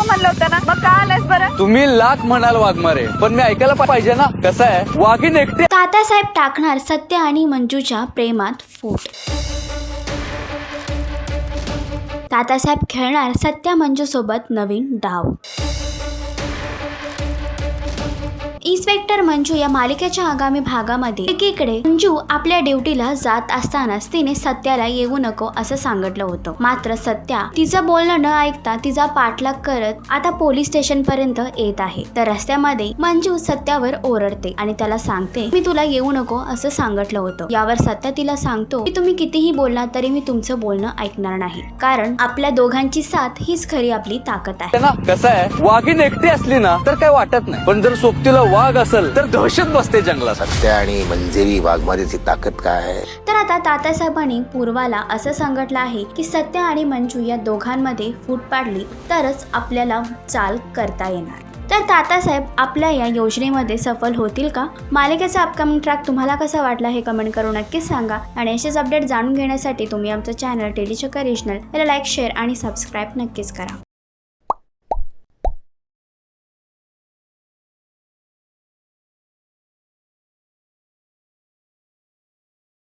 म्हणलं होतं ना, मग का आलास बरं? तुम्ही लाख म्हणाल वाघमारे, पण मी ऐकायला पाहिजे ना. कसं आहे, वाघीण एकटी. तात्यासाहेब टाकणार सत्य आणि मंजूच्या प्रेमात फूट. तात्यासाहेब खेळणार सत्या मंजू सोबत नवीन डाव. इन्स्पेक्टर मंजू या मालिकेच्या आगामी भागामध्ये एकीकडे मंजू आपल्या ड्युटीला जात असतानाच तिने सत्याला येऊ नको असं सांगितलं होतं. मात्र सत्या तिचं बोलणं न ऐकता तिचा पाठलाग करत आता पोलीस स्टेशन पर्यंत येत आहे. तर रस्त्यामध्ये मंजू सत्यावर ओरडते आणि त्याला सांगते, मी तुला येऊ नको असं सांगितलं होतं. यावर सत्या तिला सांगतो की तुम्ही कितीही बोलला तरी मी तुमचं बोलणं ऐकणार नाही, कारण आपल्या दोघांची साथ हीच खरी आपली ताकद आहे ना. कसं आहे, वाघीण एकटी असली ना तर काय वाटत नाही, पण जर सोबतीला वाघ असेल तर दहशत बसते जंगलात. सत्या आणि मंजिरी वाघमारीची ताकद काय आहे? तर आता तात्यासाहेबांनी पूर्वाला असं सांगितलं आहे की सत्या आणि मंजू या दोघांमध्ये फूट पाडली तरच आपल्याला चाल करता येणार. तर तात्यासाहेब आपल्या या योजनेमध्ये सफल होतील का? मालिकेचा अपकमिंग ट्रॅक तुम्हाला कसा वाटला हे कमेंट करून नक्कीच सांगा. आणि असेच अपडेट जाणून घेण्यासाठी तुम्ही आमचं चॅनल टेलीचक्कर रिजनल याला लाईक, शेअर आणि सबस्क्राईब नक्कीच करा.